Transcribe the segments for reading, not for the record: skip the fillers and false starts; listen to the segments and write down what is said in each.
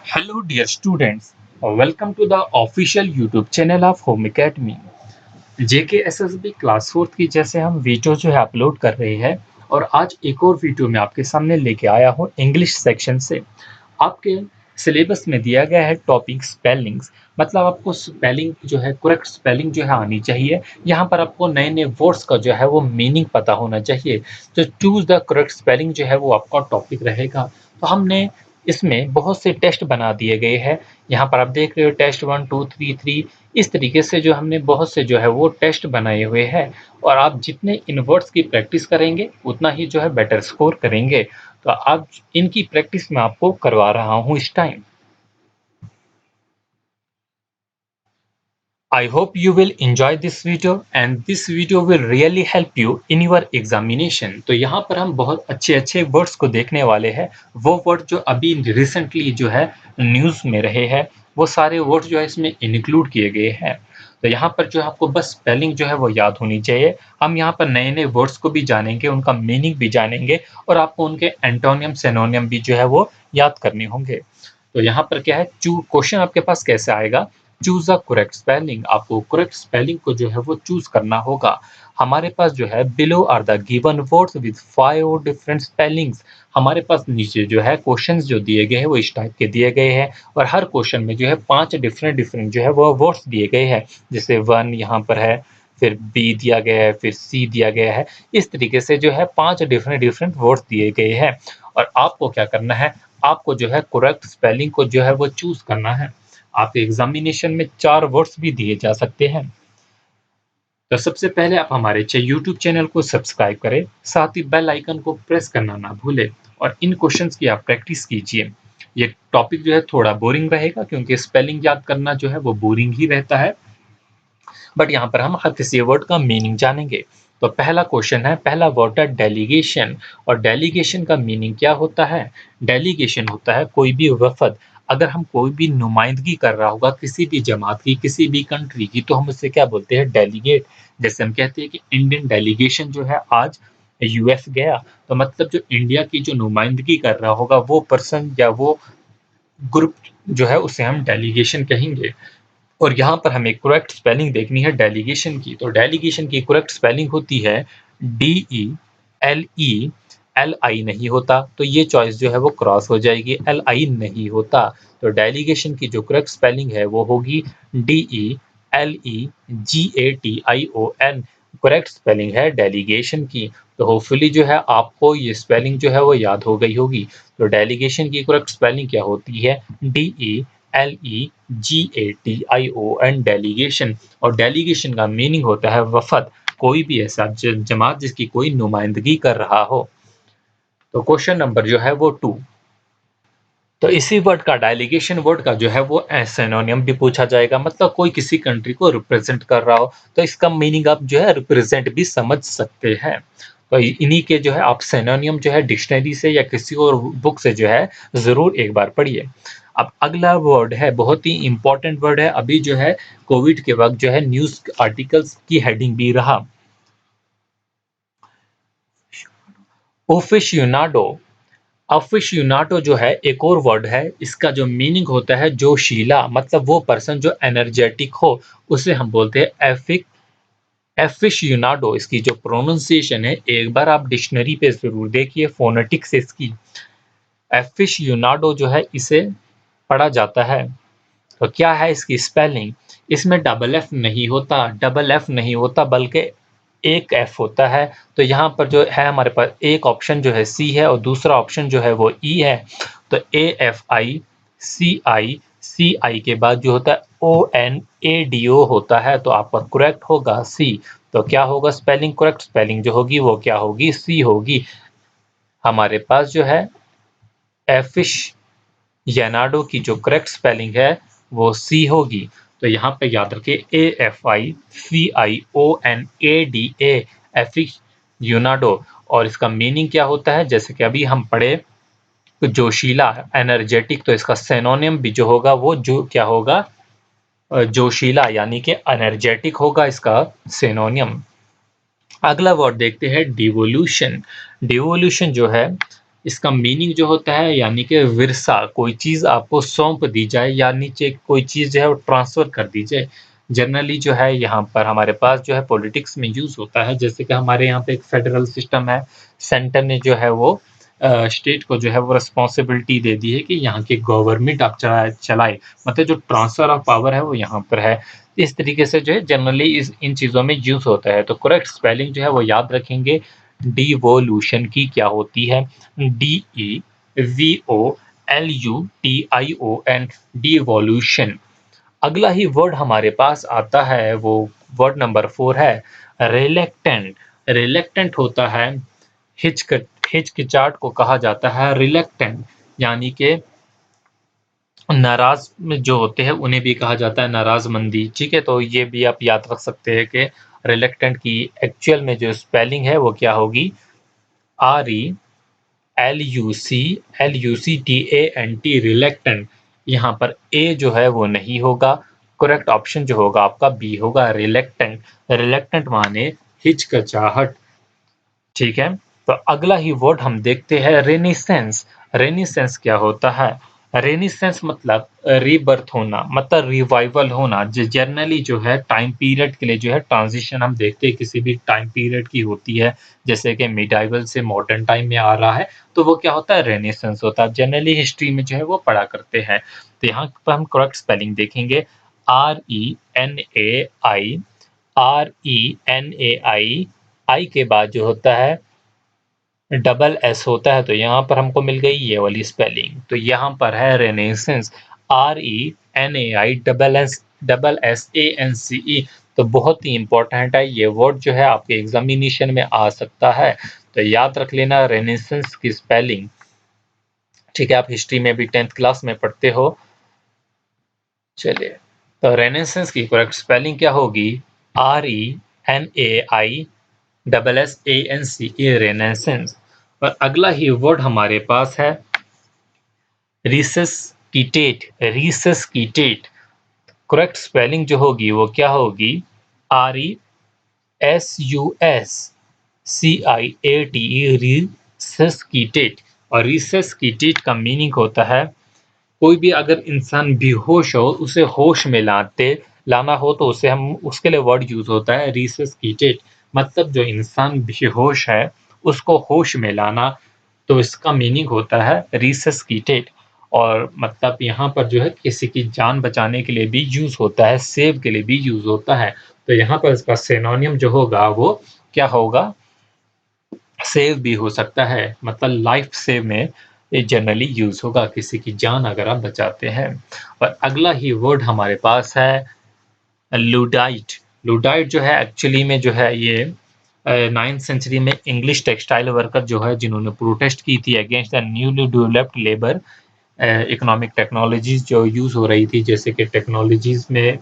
Hello, dear students. Welcome to the official YouTube channel of Home Academy. JKSSB class fourth की जैसे हम video जो है upload कर रहे हैं और आज एक और वीडियो मैं आपके सामने लेके आया हूँ इंग्लिश सेक्शन से। आपके सिलेबस में दिया गया है टॉपिक स्पेलिंग्स, मतलब आपको स्पेलिंग जो है करेक्ट स्पेलिंग जो है आनी चाहिए। यहाँ पर आपको नए नए वर्ड्स का जो है वो मीनिंग पता होना चाहिए। तो चूज द करेक्ट स्पेलिंग जो है वो आपका टॉपिक रहेगा। तो हमने इसमें बहुत से टेस्ट बना दिए गए हैं। यहाँ पर आप देख रहे हो टेस्ट 1 2 3 3। इस तरीके से जो हमने बहुत से जो है वो टेस्ट बनाए हुए हैं और आप जितने इन वर्ड्स की प्रैक्टिस करेंगे उतना ही जो है बेटर स्कोर करेंगे। तो आप इनकी प्रैक्टिस मैं आपको करवा रहा हूँ इस time. I hope you will enjoy this video and this video will really help you in your examination। तो यहाँ पर हम बहुत अच्छे अच्छे वर्ड्स को देखने वाले हैं। वो वर्ड जो अभी रिसेंटली जो है न्यूज़ में रहे हैं, वो सारे वर्ड जो है इसमें इंक्लूड किए गए हैं। तो यहाँ पर जो आपको बस स्पेलिंग जो है वो याद होनी चाहिए। हम यहाँ पर नए नए वर्ड्स को भी जानेंगे, उनका मीनिंग भी जानेंगे और आपको उनके एंटोनियम सिनोनियम भी जो है वो याद करने होंगे। तो यहाँ पर क्या है, क्वेश्चन आपके पास कैसे आएगा, चूज अ करेक्ट स्पेलिंग। आपको करेक्ट स्पेलिंग को जो है वो चूज करना होगा। हमारे पास जो है below are the given words with 5 different spellings. हमारे पास नीचे जो है क्वेश्चंस जो दिए गए हैं वो इस टाइप के दिए गए हैं और हर क्वेश्चन में जो है 5 डिफरेंट डिफरेंट जो है वो वर्ड्स दिए गए हैं। जैसे वन यहाँ पर है, फिर बी दिया गया है, फिर सी दिया गया है। इस तरीके से जो है 5 डिफरेंट डिफरेंट वर्ड्स दिए गए हैं और आपको क्या करना है, आपको जो है करेक्ट स्पेलिंग को जो है वो चूज करना है। आपके एग्जामिनेशन में 4 वर्ड्स भी दिए जा सकते हैं। तो सबसे पहले आप हमारे यूट्यूब चैनल को सब्सक्राइब करें, साथ ही बेल आइकन को प्रेस करना ना भूलें और इन क्वेश्चंस की आप प्रैक्टिस कीजिए। ये टॉपिक जो है थोड़ा बोरिंग रहेगा क्योंकि स्पेलिंग याद करना जो है वो बोरिंग ही रहता है, बट यहाँ पर हम हर किसी वर्ड का मीनिंग जानेंगे। तो पहला क्वेश्चन है, पहला वर्ड है डेलीगेशन। और डेलीगेशन का मीनिंग क्या होता है? डेलीगेशन होता है कोई भी वफद। अगर हम कोई भी नुमाइंदगी कर रहा होगा किसी भी जमात की, किसी भी कंट्री की, तो हम उससे क्या बोलते हैं, डेलीगेट। जैसे हम कहते हैं कि इंडियन डेलीगेशन जो है आज यूएस गया, तो मतलब जो इंडिया की जो नुमाइंदगी कर रहा होगा वो पर्सन या वो ग्रुप जो है उसे हम डेलीगेशन कहेंगे। और यहाँ पर हमें करेक्ट स्पेलिंग देखनी है डेलीगेशन की। तो डेलीगेशन की करेक्ट स्पेलिंग होती है DELE। नहीं होता तो ये चॉइस जो है वो क्रॉस हो जाएगी, LI नहीं होता। तो डेलीगेशन की जो करेक्ट स्पेलिंग है वो होगी DELEGATION। करेक्ट स्पेलिंग है डेलीगेशन की। तो होपफुली जो है आपको ये स्पेलिंग जो है वो याद हो गई होगी। तो डेलीगेशन की करेक्ट स्पेलिंग क्या होती है, DELEGATION, डेलीगेशन। और डेलीगेशन का मीनिंग होता है वफद, कोई भी ऐसा जमात जिसकी कोई नुमाइंदगी कर रहा हो। तो क्वेश्चन नंबर जो है वो 2। तो इसी वर्ड का, डेलीगेशन वर्ड का जो है वो सिनोनियम भी पूछा जाएगा, मतलब कोई किसी कंट्री को रिप्रेजेंट कर रहा हो तो इसका मीनिंग आप जो है रिप्रेजेंट भी समझ सकते हैं। तो इन्हीं के जो है आप सिनोनियम जो है डिक्शनरी से या किसी और बुक से जो है ज़रूर एक बार पढ़िए। अब अगला वर्ड है, बहुत ही इंपॉर्टेंट वर्ड है, अभी जो है कोविड के वक्त जो है न्यूज़ आर्टिकल्स की हेडिंग भी रहा, ओफिशियोनाडो। अफिशियोनाडो जो है एक और वर्ड है, इसका जो मीनिंग होता है जोशीला, मतलब वो पर्सन जो एनर्जेटिक हो उसे हम बोलते हैं एफिशियोनाडो। इसकी जो प्रोनाउंसिएशन है एक बार आप डिक्शनरी पे जरूर देखिए, फोनेटिक्स इसकी। एफिशियोनाडो जो है इसे पढ़ा जाता है। तो क्या है इसकी स्पेलिंग? इसमें डबल एफ नहीं होता, डबल एफ नहीं होता बल्कि एक एफ होता है। तो यहाँ पर जो है हमारे पास एक ऑप्शन जो है सी है और दूसरा ऑप्शन जो है वो ई है। तो AFI CI के बाद जो होता है ONADO होता है, तो आपका करेक्ट होगा सी। तो क्या होगा स्पेलिंग, करेक्ट स्पेलिंग जो होगी वो क्या होगी, सी होगी। हमारे पास जो है एफिश येनाडो की जो करेक्ट स्पेलिंग है वो सी होगी। तो यहाँ पे याद रखिए AFICIONADA, एफिशियोनाडो। और इसका मीनिंग क्या होता है, जैसे कि अभी हम पढ़े जोशीला, एनर्जेटिक, तो इसका सिनोनिम भी जो होगा वो जो क्या होगा, जोशीला यानी कि एनर्जेटिक होगा इसका सिनोनियम। अगला वर्ड देखते हैं डिवोल्यूशन। डिवोल्यूशन जो है इसका मीनिंग जो होता है यानी कि विरसा, कोई चीज़ आपको सौंप दी जाए या नीचे कोई चीज़ जो है वो ट्रांसफ़र कर दी जाए। जनरली जो है यहाँ पर हमारे पास जो है पॉलिटिक्स में यूज़ होता है, जैसे कि हमारे यहाँ पे एक फेडरल सिस्टम है, सेंटर ने जो है वो स्टेट को जो है वो रिस्पॉन्सिबिलिटी दे दी है कि यहाँ की गवर्नमेंट आप चलाए, मतलब जो ट्रांसफ़र ऑफ पावर है वो यहाँ पर है। इस तरीके से जो है जनरली इस इन चीज़ों में यूज़ होता है। तो करेक्ट स्पेलिंग जो है वो याद रखेंगे, डिवोल्यूशन की क्या होती है, DEVOLUTION, डिवोल्यूशन। अगला ही वर्ड हमारे पास आता है, वो वर्ड नंबर 4 है रिलक्टेंट। रिलक्टेंट होता है हिचकिचाहट को कहा जाता है रिलक्टेंट, यानी कि नाराज में जो होते हैं उन्हें भी कहा जाता है नाराजमंदी। ठीक है, तो ये भी आप याद रख सकते हैं कि रिलक्टेंट की एक्चुअल में जो स्पेलिंग है वो क्या होगी, RELUCTANT, रिलक्टेंट। यहाँ पर ए जो है वो नहीं होगा, करेक्ट ऑप्शन जो होगा आपका बी होगा, रिलक्टेंट। रिलक्टेंट माने हिचकिचाहट। ठीक है, तो अगला ही वर्ड हम देखते हैं रेनिसेंस। रेनिसेंस क्या होता है, रेनिसेंस मतलब रीबर्थ होना, मतलब रिवाइवल होना। जनरली जो है टाइम पीरियड के लिए जो है ट्रांजिशन हम देखते हैं किसी भी टाइम पीरियड की होती है, जैसे कि मिडाइवल से मॉडर्न टाइम में आ रहा है, तो वो क्या होता है, रेनेसेंस होता है। जनरली हिस्ट्री में जो है वो पढ़ा करते हैं। तो यहाँ पर हम करेक्ट स्पेलिंग देखेंगे, RENAI, RENAI, आई के बाद जो होता है डबल एस होता है, तो यहाँ पर हमको मिल गई ये वाली स्पेलिंग। तो यहाँ पर है रेनेसेंस, RENAI, तो बहुत ही इंपॉर्टेंट है ये वर्ड, जो है आपके एग्जामिनेशन में आ सकता है, तो याद रख लेना रेनेसेंस की स्पेलिंग। ठीक है, आप हिस्ट्री में भी 10th क्लास में पढ़ते हो। चलिए, तो रेनेसेंस की करेक्ट स्पेलिंग क्या होगी, RENAI, रेनेसेंस। और अगला ही वर्ड हमारे पास है रिसस्किटेट। रिसस्किटेट करेक्ट स्पेलिंग जो होगी वो क्या होगी, RESUSCIATE, रिसस्किटेट। और रिसस्किटेट का मीनिंग होता है, कोई भी अगर इंसान बेहोश हो, उसे होश में लाना हो, तो उसे हम उसके लिए वर्ड यूज होता है रिसस्किटेट। मतलब जो इंसान बेहोश है उसको होश में लाना, तो इसका मीनिंग होता है रिसस्किटेट। और मतलब यहाँ पर जो है किसी की जान बचाने के लिए भी यूज होता है, सेव के लिए भी यूज होता है। तो यहाँ पर इसका सिनोनिम जो होगा वो क्या होगा, सेव भी हो सकता है, मतलब लाइफ सेव में ये जनरली यूज होगा, किसी की जान अगर आप बचाते हैं। और अगला ही वर्ड हमारे पास है लुडाइट। लुडाइट जो है एक्चुअली में जो है ये 9th सेंचुरी में इंग्लिश टेक्सटाइल वर्कर जो है जिन्होंने प्रोटेस्ट की थी against the newly developed labour economic technologies जो यूज हो रही थी, जैसे कि टेक्नोलॉजीज में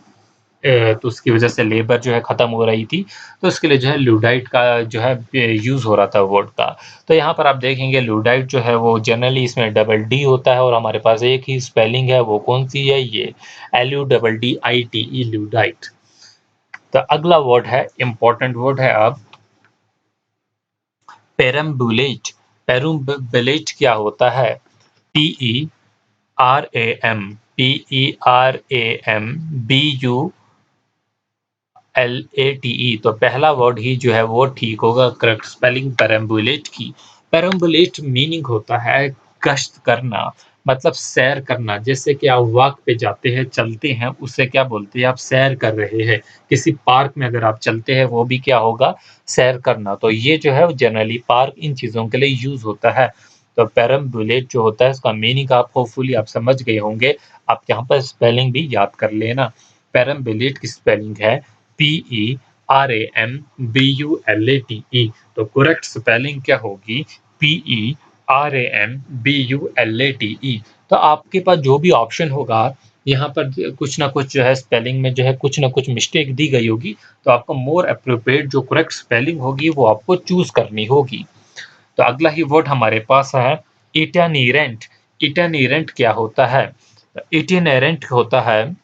तो उसकी वजह से लेबर जो है ख़त्म हो रही थी, तो उसके लिए जो है लुडाइट का जो है यूज़ हो रहा था वर्ड का। तो यहाँ पर आप देखेंगे लुडाइट जो है वो जनरली इसमें डबल डी होता है, और हमारे पास एक ही स्पेलिंग है, वो कौन सी है, ये LUDDITE, लुडाइट। तो अगला वर्ड है, इंपॉर्टेंट वर्ड है अब, पेरम्बुलेट। पेरुम्बुलेट क्या होता है, PERAM LATE, तो पहला वर्ड ही जो है वो ठीक होगा, करेक्ट स्पेलिंग पेरम्बुलेट की। पेरम्बुलेट मीनिंग होता है गश्त करना, मतलब सैर करना। जैसे कि आप वॉक पे जाते हैं, चलते हैं, उससे क्या बोलते हैं, आप सैर कर रहे हैं। किसी पार्क में अगर आप चलते हैं, वो भी क्या होगा, सैर करना। तो ये जो है जनरली पार्क इन चीज़ों के लिए यूज़ होता है। तो पेरम्बुलेट जो होता है उसका मीनिंग आप होपफुली आप समझ गए होंगे। आप यहाँ पर स्पेलिंग भी याद कर लेना। पेरम्बुलेट की स्पेलिंग है PERAMBULATE, तो करेक्ट स्पेलिंग क्या होगी, PERAMBULATE। तो आपके पास जो भी ऑप्शन होगा, यहाँ पर कुछ ना कुछ जो है स्पेलिंग में जो है कुछ ना कुछ मिस्टेक दी गई होगी, तो आपको मोर अप्रोप्रिएट जो करेक्ट स्पेलिंग होगी वो आपको चूज करनी होगी। तो अगला ही वर्ड हमारे पास है इटिनेरेंट। इटिनेरेंट क्या होता है, इटिनेरेंट होता है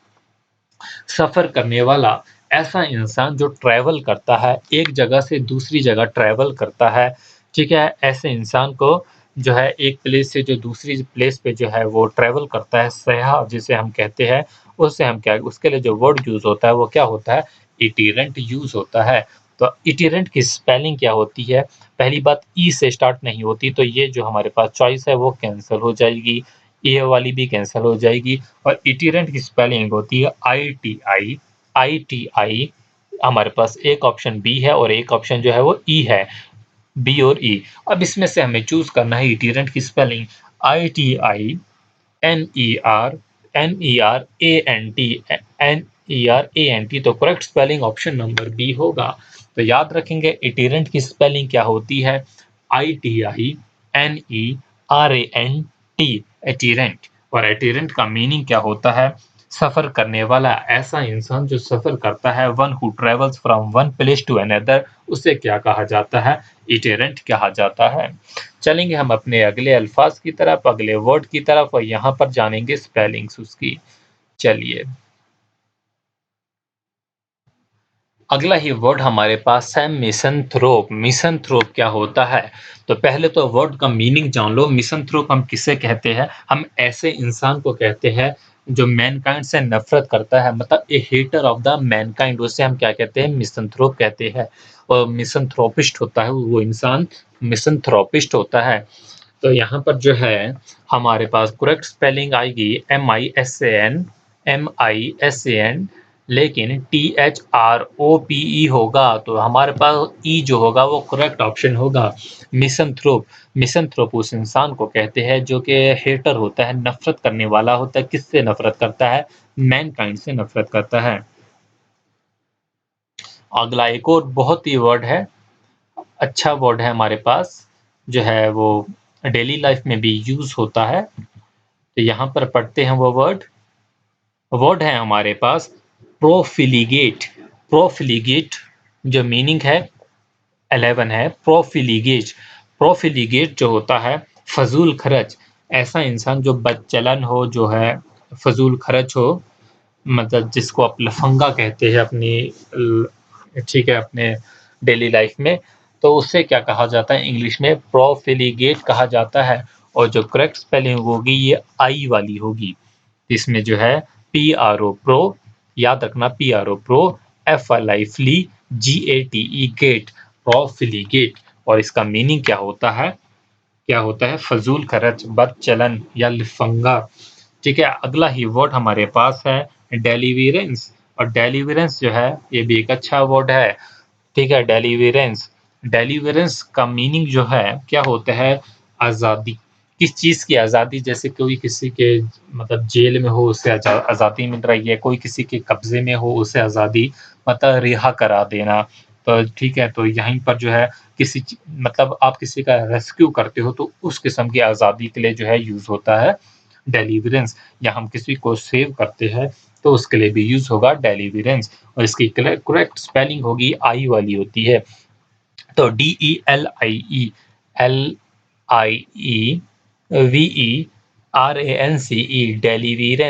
सफ़र करने वाला, ऐसा इंसान जो ट्रैवल करता है, एक जगह से दूसरी जगह ट्रैवल करता है। ठीक है, ऐसे इंसान को जो है एक प्लेस से जो दूसरी प्लेस पे जो है वो ट्रैवल करता है, सयाह जिसे हम कहते हैं, उससे हम क्या उसके लिए जो वर्ड यूज़ होता है वो क्या होता है? इटिरेंट यूज़ होता है। तो इटिरेंट की स्पेलिंग क्या होती है? पहली बात ई से स्टार्ट नहीं होती, तो ये जो हमारे पास चॉइस है वो कैंसल हो जाएगी, ए वाली भी कैंसल हो जाएगी और इटिरेंट की स्पेलिंग होती है आईटीआई, आईटीआई। हमारे पास एक ऑप्शन बी है और एक ऑप्शन जो है वो ई है, बी और ई। अब इसमें से हमें चूज़ करना है इटिरेंट की spelling ITI, NER, NER A N T, NER A N T, तो correct spelling option number B होगा। तो याद रखेंगे इटिरेंट की स्पेलिंग क्या होती है? आईटीआई-एन-ई-आर-ए-एन-टी, इटिरेंट। और इटिरेंट का मीनिंग क्या होता है? सफ़र करने वाला, ऐसा इंसान जो सफ़र करता है, one who travels from one place to another, उसे क्या कहा जाता है? इटिरेंट कहा जाता है। चलेंगे हम अपने अगले अल्फाज की तरफ, अगले वर्ड की तरफ और यहाँ पर जानेंगे स्पेलिंग्स उसकी। चलिए, अगला ही वर्ड हमारे पास है मिसंथ्रोप। मिसंथ्रोप क्या होता है? तो पहले तो वर्ड का मीनिंग जान लो। मिसंथ्रोप हम किसे कहते हैं? हम ऐसे इंसान को कहते हैं जो मैनकाइंड से नफरत करता है, मतलब a hater of the mankind, उसे हम क्या कहते हैं? मिसंथ्रोप कहते हैं। और मिसंथ्रोपिस्ट होता है वो इंसान, मिसंथ्रोपिस्ट होता है। तो यहाँ पर जो है हमारे पास करेक्ट स्पेलिंग आएगी MISAN, MISAN, लेकिन THROPE होगा, तो हमारे पास ई जो होगा वो करेक्ट ऑप्शन होगा। मिसंथ्रोप, मिसंथ्रोप उस इंसान को कहते हैं जो कि हेटर होता है, नफरत करने वाला होता है। किससे नफरत करता है? मैनकाइंड से नफरत करता है। अगला एक और बहुत ही वर्ड है, अच्छा वर्ड है हमारे पास, जो है वो डेली लाइफ में भी यूज होता है। तो यहाँ पर पढ़ते हैं वो वर्ड। वर्ड है हमारे पास प्रोफिलिगेट। प्रोफिलिगेट जो मीनिंग है 11 है। प्रोफिलिगेट, प्रोफिलिगेट जो होता है फजूल खर्च, ऐसा इंसान जो बदचलन हो, जो है फजूल खर्च हो, मतलब जिसको आप लफंगा कहते हैं अपनी ठीक है, अपने डेली लाइफ में, तो उससे क्या कहा जाता है? इंग्लिश में प्रोफिलिगेट कहा जाता है। और जो करेक्ट स्पेलिंग होगी ये आई वाली होगी। इसमें जो है PRO प्रो, याद रखना PRO प्रो, FLI फ्ली, GATE गेट, प्रोफिलिगेट। और इसका मीनिंग क्या होता है? क्या होता है? फजूल खर्च, बदचलन या लिफंगा। ठीक है, अगला ही वर्ड हमारे पास है डेलीवरेंस। और डेलीवरेंस जो है ये भी एक अच्छा वर्ड है। ठीक है, डेलीवरेंस, डेलीवरेंस का मीनिंग जो है क्या होता है? आज़ादी। किस चीज़ की आज़ादी? जैसे कोई किसी के मतलब जेल में हो, उसे आज़ादी मिल रही है, कोई किसी के कब्जे में हो, उसे आज़ादी मतलब रिहा करा देना। तो ठीक है, तो यहीं पर जो है किसी मतलब आप किसी का रेस्क्यू करते हो तो उस किस्म की आज़ादी के लिए जो है यूज़ होता है डेलीवरेंस। या हम किसी को सेव करते हैं तो उसके लिए भी यूज़ होगा डेलीवरेंस। और इसकी करेक्ट स्पेलिंग होगी आई वाली होती है। तो DELIE, डेलीवरेंस, DELIE,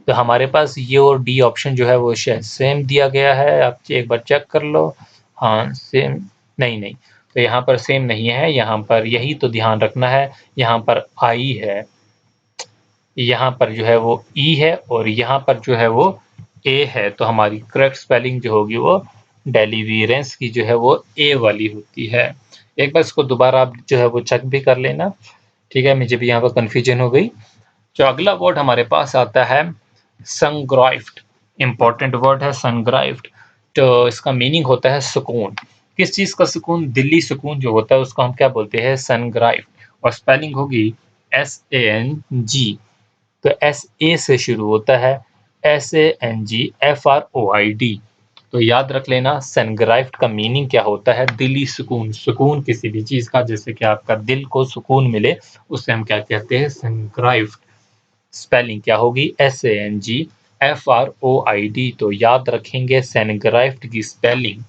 तो हमारे पास ये और डी ऑप्शन जो है वो सेम दिया गया है। आप एक बार चेक कर लो। हाँ सेम, नहीं नहीं, तो यहाँ पर सेम नहीं है, यहाँ पर यही तो ध्यान रखना है। यहाँ पर आई है, यहाँ पर जो है वो ई है और यहाँ पर जो है वो ए है। तो हमारी करेक्ट स्पेलिंग जो होगी वो डेलीवरेंस की जो है वो ए वाली होती है। एक बार इसको दोबारा आप जो है वो चेक भी कर लेना। ठीक है, मुझे भी यहाँ पर कन्फ्यूजन हो गई। जो अगला वर्ड हमारे पास आता है सनग्राइफ्ड। इंपॉर्टेंट वर्ड है सनग्राइफ्ड। तो इसका मीनिंग होता है सुकून। किस चीज़ का सुकून? दिल्ली सुकून जो होता है उसको हम क्या बोलते हैं? सनग्राइफ्ड। और स्पेलिंग होगी SANG। तो SA से शुरू होता है, SANGFROID। तो याद रख लेना, सनग्राइफ्ड का मीनिंग क्या होता है? दिली सुकून। सुकून किसी भी चीज़ का, जैसे कि आपका दिल को सुकून मिले, उसे हम क्या कहते हैं? सनग्राइफ्ड। स्पेलिंग क्या होगी? SANGFROID। तो याद रखेंगे सनग्राइफ्ड की स्पेलिंग।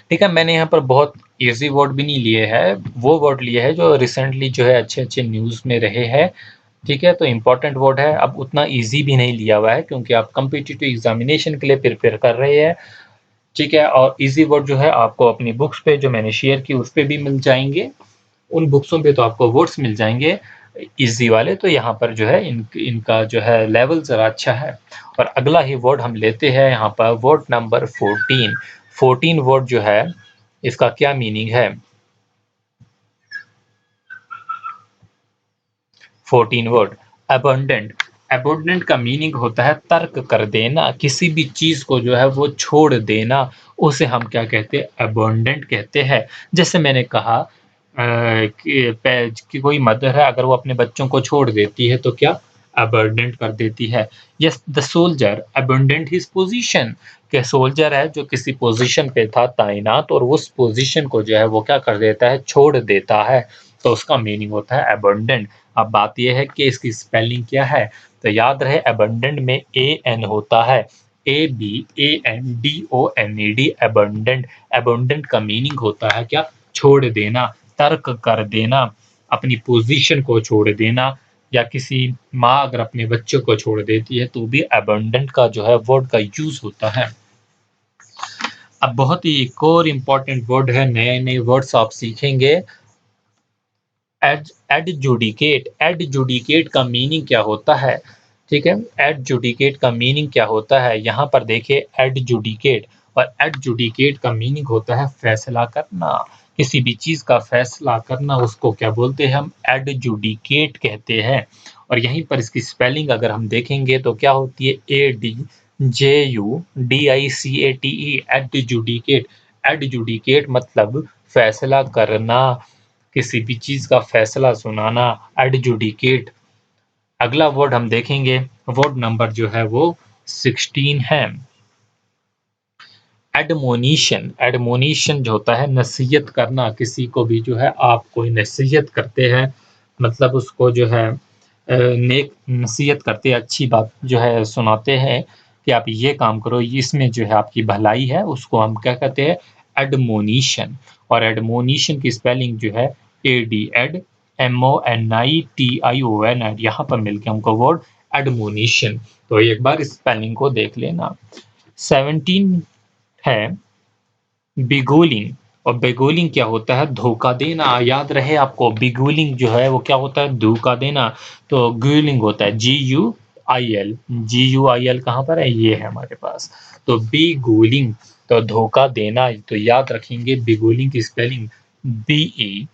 ठीक है, मैंने यहाँ पर बहुत इजी वर्ड भी नहीं लिए हैं, वो वर्ड लिए हैं जो रिसेंटली जो है अच्छे अच्छे न्यूज़ में रहे हैं। ठीक है, तो इम्पोर्टेंट वर्ड है। अब उतना ईज़ी भी नहीं लिया हुआ है क्योंकि आप कॉम्पिटिटिव एग्ज़ामिनेशन के लिए प्रिपेयर कर रहे हैं, ठीक है? और ईज़ी वर्ड जो है आपको अपनी बुक्स पे जो मैंने शेयर की उस पे भी मिल जाएँगे। उन बुक्सों पे तो आपको वर्ड्स मिल जाएँगे ईज़ी वाले, तो यहाँ पर जो है इनका जो है लेवल ज़रा अच्छा है। और अगला ही वर्ड हम लेते हैं यहाँ पर वर्ड नंबर 14। 14 वर्ड जो है इसका क्या मीनिंग है? 14 वर्ड अबंडेंट। अबंडेंट का मीनिंग होता है तर्क कर देना, किसी भी चीज़ को जो है वो छोड़ देना, उसे हम क्या कहते हैं? अबंडेंट कहते हैं। जैसे मैंने कहा कि कोई मदर है अगर वो अपने बच्चों को छोड़ देती है तो क्या? अबंडेंट कर देती है। Yes, the soldier abundant his position, कि सोल्जर है जो किसी पोजीशन पे था तैनात और उस पोजीशन को जो है वो क्या कर देता है? छोड़ देता है। तो उसका मीनिंग होता है अबंडेंट। अब बात यह है कि इसकी स्पेलिंग क्या है? तो याद रहे अबंडेंट में ए एन होता है, ABANDONED अबंडेंट। अबंडेंट का मीनिंग होता है क्या? छोड़ देना, तर्क कर देना, अपनी पोजीशन को छोड़ देना, या किसी माँ अगर अपने बच्चों को छोड़ देती है तो भी अबंडेंट का जो है वर्ड का यूज होता है। अब बहुत ही एक और इम्पोर्टेंट वर्ड है, नए नए वर्ड्स आप सीखेंगे। एडजुडिकेट। एडजुडिकेट का मीनिंग क्या होता है? ठीक है, एडजुडिकेट का मीनिंग क्या होता है? यहाँ पर देखिए एडजुडिकेट, और एडजुडिकेट का मीनिंग होता है फैसला करना, किसी भी चीज का फैसला करना, उसको क्या बोलते हैं? हम एडजुडिकेट कहते हैं। और यहीं पर इसकी स्पेलिंग अगर हम देखेंगे तो क्या होती है? ADJUDICATE adjudicate. एडजुडिकेट मतलब फैसला करना, किसी भी चीज का फैसला सुनाना, एडजुडिकेट। अगला वर्ड हम देखेंगे, वर्ड नंबर जो है वो 16 है, एडमोनिशन। एडमोनिशन जो होता है नसीहत करना, किसी को भी जो है आप कोई नसीहत करते हैं, मतलब उसको जो है नेक नसीहत करते हैं, अच्छी बात जो है सुनाते हैं कि आप ये काम करो, इसमें जो है आपकी भलाई है, उसको हम क्या कहते हैं? एडमोनिशन। और एडमोनिशन की स्पेलिंग जो है ADMONITION, यहाँ पर मिलकर हमको वर्ड एडमोनिशन। तो एक बार इस स्पेलिंग को देख लेना। 17 है बिगुलिंग। और बिगुलिंग क्या होता है? धोखा देना। याद रहे आपको, बिगुलिंग जो है वो क्या होता है? धोखा देना। तो गुलिंग होता है GUIL। GUIL कहाँ पर है? ये है हमारे पास। तो बिगुलिंग तो धोखा देना। तो याद रखेंगे बिगुलिंग की स्पेलिंग BEGUILING,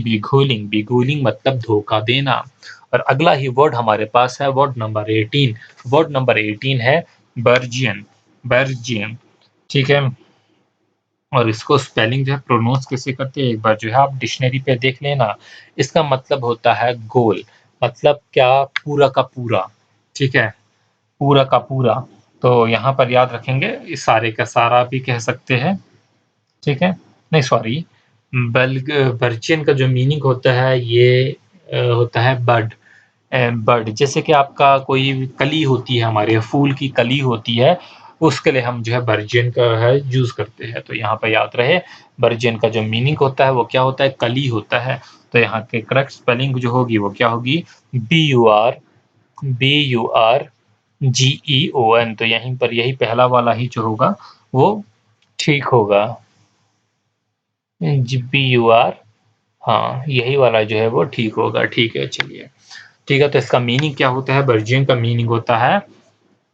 बिगुलिंग। बिगुलिंग मतलब धोखा देना। और अगला ही वर्ड हमारे पास है वर्ड नंबर 18। वर्ड नंबर 18 है बर्जियन। बर्जियन, ठीक है। और इसको स्पेलिंग जो है प्रोनाउंस कैसे करते हैं, एक बार जो है आप डिक्शनरी पे देख लेना। इसका मतलब होता है गोल, मतलब क्या? पूरा का पूरा, ठीक है, पूरा का पूरा। तो यहाँ पर याद रखेंगे, इस सारे का सारा भी कह सकते हैं, ठीक है। नहीं सॉरी, बल्ग बर्जियन का जो मीनिंग होता है ये होता है बर्ड। बर्ड जैसे कि आपका कोई कली होती है, हमारे फूल की कली होती है, उसके लिए हम जो है बर्जियन का है यूज़ करते हैं। तो यहाँ पे याद रहे बर्जियन का जो मीनिंग होता है वो क्या होता है? कली होता है। तो यहाँ के करेक्ट स्पेलिंग जो होगी वो क्या होगी? BURGEON। तो यहीं पर यही पहला वाला ही जो होगा वो ठीक होगा। BUR, हाँ यही वाला जो है वो ठीक होगा। ठीक है, चलिए ठीक है। तो इसका मीनिंग क्या होता है? बर्जियन का मीनिंग होता है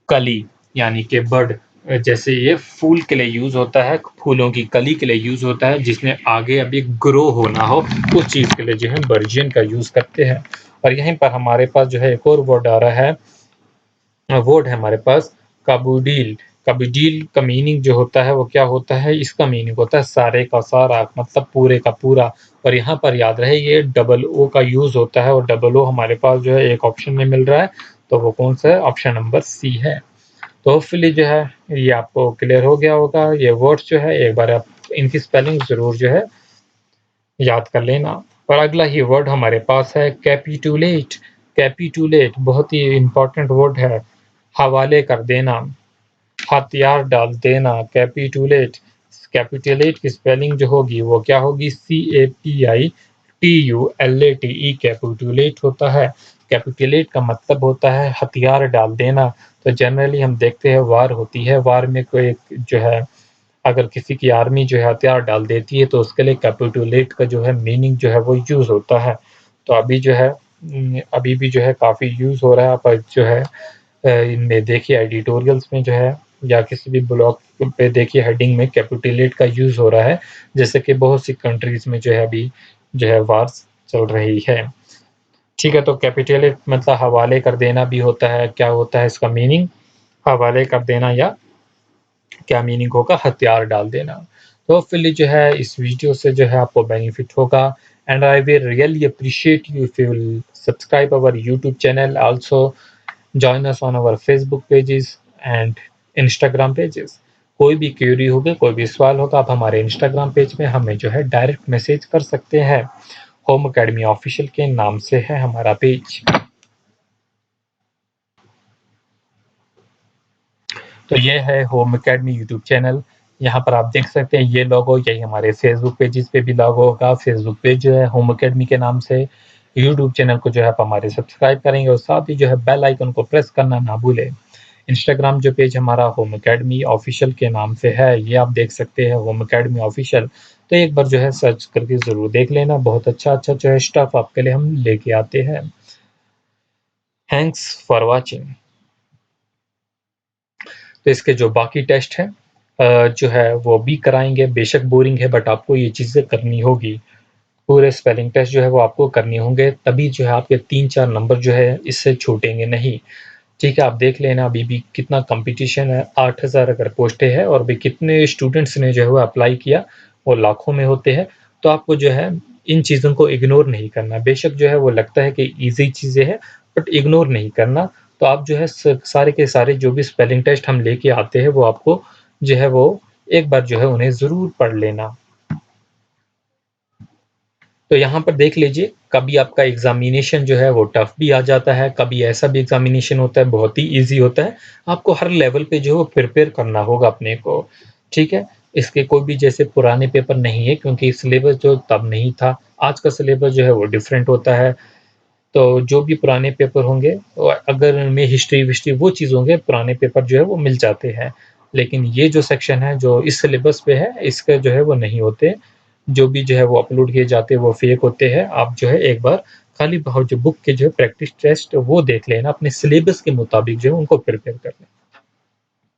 कली, यानी कि बर्ड। जैसे ये फूल के लिए यूज होता है, फूलों की कली के लिए यूज होता है, जिसमें आगे अभी ग्रो होना हो, उस चीज के लिए जो है बर्जियन का यूज करते हैं। और यहीं पर हमारे पास जो है एक और वर्ड आ रहा है, वर्ड है हमारे पास काबूडील। काबूडील का मीनिंग जो होता है वो क्या होता है? इसका मीनिंग होता है सारे का सारा, मतलब पूरे का पूरा। और यहाँ पर याद रहे ये डबल ओ का यूज होता है, और डबल ओ हमारे पास जो है एक ऑप्शन में मिल रहा है, तो वो कौन सा है? ऑप्शन नंबर सी है। तो होपफुली जो है ये आपको क्लियर हो गया होगा। ये वर्ड्स जो है एक बार आप इनकी स्पेलिंग जरूर जो है याद कर लेना। और अगला ही वर्ड हमारे पास है कैपिटुलेट। कैपिटुलेट बहुत ही इंपॉर्टेंट वर्ड है, हवाले कर देना, हथियार डाल देना। कैपिटुलेट, कैपिटुलेट की स्पेलिंग जो होगी वो क्या होगी? CAPI TULATE कैपिटुलेट होता है। कैपिटुलेट का मतलब होता है हथियार डाल देना। तो जनरली हम देखते हैं वार होती है, वार में कोई जो है अगर किसी की आर्मी जो है हथियार डाल देती है तो उसके लिए कैपिटुलेट का जो है मीनिंग जो है वो यूज़ होता है। तो अभी जो है अभी भी जो है काफ़ी यूज़ हो रहा है, पर जो है इनमें देखिए एडिटोरियल्स में जो है या किसी भी ब्लॉग पे देखिए हेडिंग में कैपिटुलेट का यूज़ हो रहा है, जैसे कि बहुत सी कंट्रीज़ में जो है अभी जो है वार्स चल रही है। ठीक है, तो कैपिटुलेट मतलब हवाले कर देना भी होता है। क्या होता है इसका मीनिंग? हवाले कर देना या क्या मीनिंग होगा? हथियार डाल देना। तो होपफुली जो है इस वीडियो से जो है आपको बेनिफिट होगा, and I will really appreciate you if you will subscribe our YouTube channel, also join us on our Facebook pages and Instagram pages. कोई भी क्वेरी होगी, कोई भी सवाल होगा, आप हमारे इंस्टाग्राम पेज में हमें जो है डायरेक्ट मैसेज कर सकते हैं। होम अकेडमी ऑफिशियल के नाम से है हमारा पेज। तो ये है होम अकेडमी यूट्यूब चैनल। यहाँ पर आप देख सकते हैं ये लोगो, यही हमारे फेसबुक पेजेस पे भी लोगो होगा। फेसबुक पेज जो है होम अकेडमी के नाम से, यूट्यूब चैनल को जो है आप हमारे सब्सक्राइब करेंगे और साथ ही जो है बेल आइकन को प्रेस करना ना भूलें। इंस्टाग्राम जो पेज हमारा होम अकेडमी ऑफिशियल के नाम से है, ये आप देख सकते हैं होम अकेडमी ऑफिशियल। तो एक बार जो है सर्च करके ज़रूर देख लेना, बहुत अच्छा अच्छा जो है स्टफ आपके लिए हम लेके आते हैं। Thanks for watching. तो इसके जो बाकी टेस्ट हैं जो है वो भी कराएंगे, बेशक बोरिंग है बट आपको ये चीज़ें करनी होगी। पूरे स्पेलिंग टेस्ट जो है वो आपको करने होंगे, तभी जो है आपके 3-4 नंबर जो है इससे छूटेंगे नहीं। ठीक है, आप देख लेना अभी भी कितना कंपटीशन है। 8,000 अगर पोस्टें हैं और भी कितने स्टूडेंट्स ने जो है वो अप्लाई किया, वो लाखों में होते हैं। तो आपको जो है इन चीज़ों को इग्नोर नहीं करना। बेशक जो है वो लगता है कि ईज़ी चीज़ें हैं, बट इग्नोर नहीं करना। तो आप जो है सारे के सारे जो भी स्पेलिंग टेस्ट हम लेके आते हैं वो आपको जो है वो एक बार जो है उन्हें ज़रूर पढ़ लेना। तो यहाँ पर देख लीजिए, कभी आपका एग्ज़ामिनेशन जो है वो टफ़ भी आ जाता है, कभी ऐसा भी एग्ज़ामिनेशन होता है बहुत ही ईज़ी होता है। आपको हर लेवल पे जो है वो प्रिपेयर करना होगा अपने को, ठीक है? इसके कोई भी जैसे पुराने पेपर नहीं है, क्योंकि सिलेबस जो तब नहीं था, आज का सिलेबस जो है वो डिफरेंट होता है। तो जो भी पुराने पेपर होंगे अगर उनमें हिस्ट्री-विस्ट्री वो चीज़ होंगे, पुराने पेपर जो है वो मिल जाते हैं। लेकिन ये जो सेक्शन है जो इस सिलेबस पे है, इसके जो है वो नहीं होते। जो भी जो है वो अपलोड किए जाते हैं वो फेक होते हैं। आप जो है एक बार खाली जो बुक के जो है प्रैक्टिस टेस्ट वो देख लेना, अपने सिलेबस के मुताबिक जो है उनको प्रिपेयर कर लें।